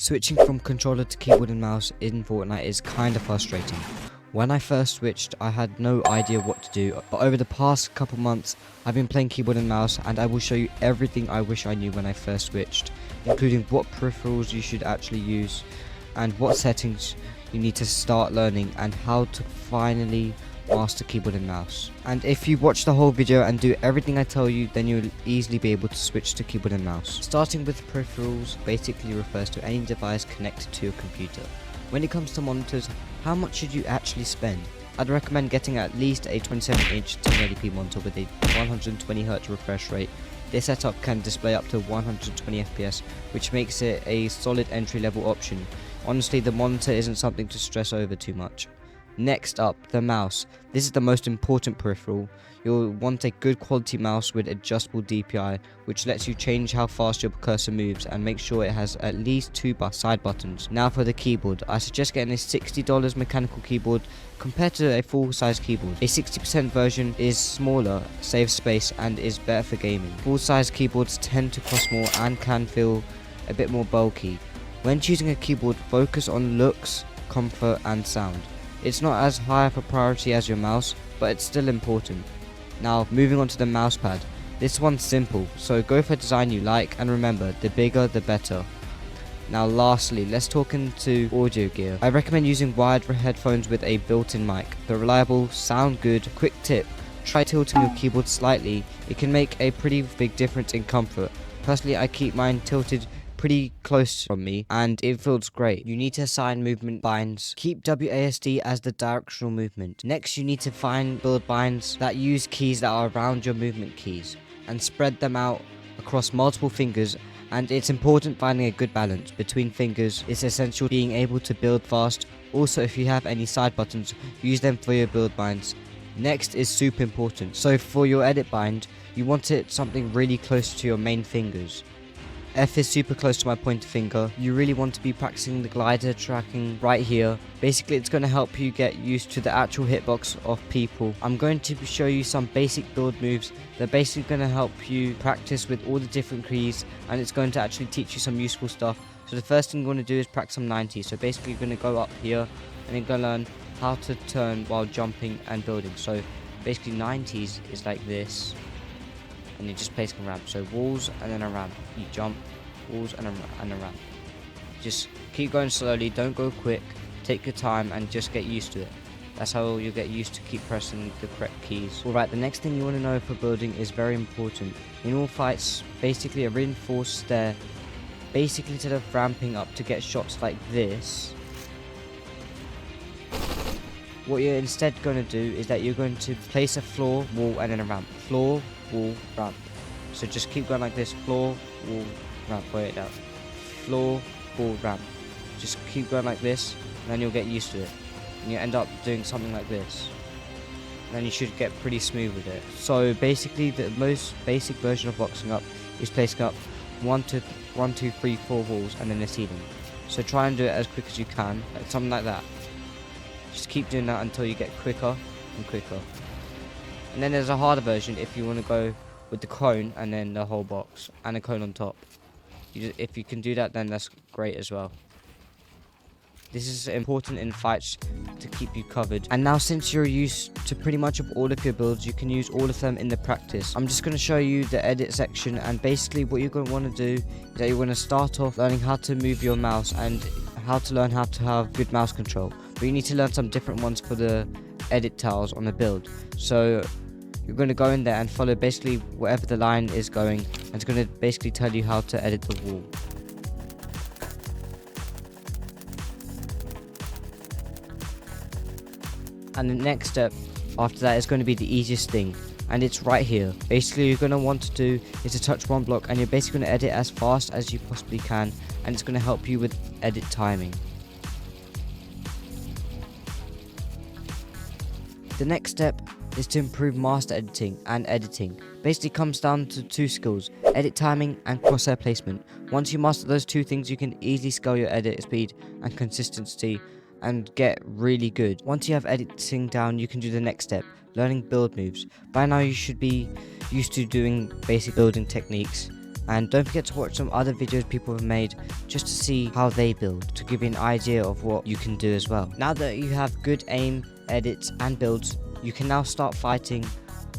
Switching from controller to keyboard and mouse in Fortnite is kinda frustrating. When I first switched, I had no idea what to do, but over the past couple months, I've been playing keyboard and mouse, and I will show you everything I wish I knew when I first switched, including what peripherals you should actually use, and what settings you need to start learning, and how to finally master keyboard and mouse. And if you watch the whole video and do everything I tell you, then you'll easily be able to switch to keyboard and mouse. Starting with peripherals basically refers to any device connected to your computer. When it comes to monitors, how much should you actually spend? I'd recommend getting at least a 27-inch 1080p monitor with a 120Hz refresh rate. This setup can display up to 120 FPS, which makes it a solid entry-level option. Honestly, the monitor isn't something to stress over too much. Next up, the mouse. This is the most important peripheral. You'll want a good quality mouse with adjustable DPI, which lets you change how fast your cursor moves, and make sure it has at least two side buttons. Now for the keyboard, I suggest getting a $60 mechanical keyboard compared to a full-size keyboard. A 60% version is smaller, saves space, and is better for gaming. Full-size keyboards tend to cost more and can feel a bit more bulky. When choosing a keyboard, focus on looks, comfort, and sound. It's not as high of a priority as your mouse, but it's still important. Now, moving on to the mouse pad. This one's simple, so go for a design you like, and remember, the bigger the better. Now lastly, let's talk into audio gear. I recommend using wired headphones with a built-in mic. They're reliable, sound good. Quick tip, try tilting your keyboard slightly. It can make a pretty big difference in comfort. Personally, I keep mine tilted pretty close from me, and it feels great. You need to assign movement binds. Keep WASD as the directional movement. Next, you need to find build binds that use keys that are around your movement keys, and spread them out across multiple fingers. And it's important finding a good balance between fingers. It's essential being able to build fast. Also, if you have any side buttons, use them for your build binds. Next is super important. So for your edit bind, you want it something really close to your main fingers. F is super close to my pointer finger. You really want to be practicing the glider tracking right here. Basically, it's going to help you get used to the actual hitbox of people. I'm going to show you some basic build moves. They're basically going to help you practice with all the different keys, and it's going to actually teach you some useful stuff. So the first thing you want to do is practice some 90s. So basically, you're going to go up here and you're going to learn how to turn while jumping and building. So basically 90s is like this, and you're just placing a ramp. So walls and then a ramp. You jump, walls and a ramp. Just keep going slowly, don't go quick, take your time and just get used to it. That's how you'll get used to keep pressing the correct keys. Alright, the next thing you want to know for building is very important. In all fights, basically a reinforced stair, basically instead of ramping up to get shots like this, what you're instead going to do is that you're going to place a floor, wall and then a ramp. Floor, wall, ramp. So just keep going like this, floor, wall, ramp, wait out. Floor, wall, ramp. Just keep going like this, and then you'll get used to it. And you end up doing something like this. And then you should get pretty smooth with it. So basically the most basic version of boxing up is placing up 1, 2, 3, 4 walls and then a ceiling. So try and do it as quick as you can, like something like that. Just keep doing that until you get quicker and quicker. And then there's a harder version if you want to go with the cone and then the whole box and a cone on top. If you can do that, then that's great as well. This is important in fights to keep you covered. And now, since you're used to pretty much of all of your builds, you can use all of them in the practice. I'm just going to show you the edit section, and basically what you're going to want to do is that you're going to start off learning how to move your mouse and how to learn how to have good mouse control. But you need to learn some different ones for the edit tiles on the build. So you're going to go in there and follow basically wherever the line is going, and it's going to basically tell you how to edit the wall. And the next step after that is going to be the easiest thing, and it's right here. Basically, you're going to want to do is to touch one block, and you're basically going to edit as fast as you possibly can, and it's going to help you with edit timing. The next step is to improve master editing and editing. Basically comes down to two skills, edit timing and crosshair placement. Once you master those two things, you can easily scale your edit speed and consistency and get really good. Once you have editing down, you can do the next step, learning build moves. By now you should be used to doing basic building techniques. And don't forget to watch some other videos people have made just to see how they build, to give you an idea of what you can do as well. Now that you have good aim, edits and builds, you can now start fighting.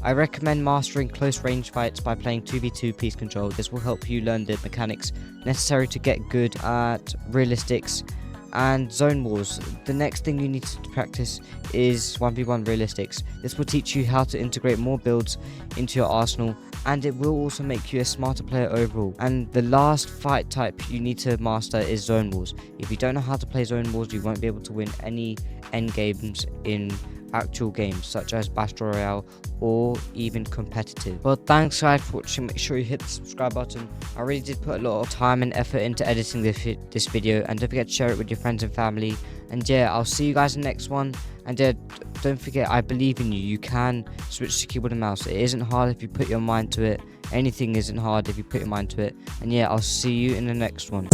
I recommend mastering close range fights by playing 2v2 piece control. This will help you learn the mechanics necessary to get good at realistics and zone wars. The next thing you need to practice is 1v1 realistics. This will teach you how to integrate more builds into your arsenal, and it will also make you a smarter player overall. And the last fight type you need to master is zone wars. If you don't know how to play zone wars, you won't be able to win any end games in actual games such as Battle Royale or even competitive. Well, thanks guys for watching. Make sure you hit the subscribe button. I really did put a lot of time and effort into editing this video, and don't forget to share it with your friends and family. And yeah, I'll see you guys in the next one. And yeah, don't forget, I believe in you. You can switch to keyboard and mouse. It isn't hard if you put your mind to it. Anything isn't hard if you put your mind to it. And yeah, I'll see you in the next one.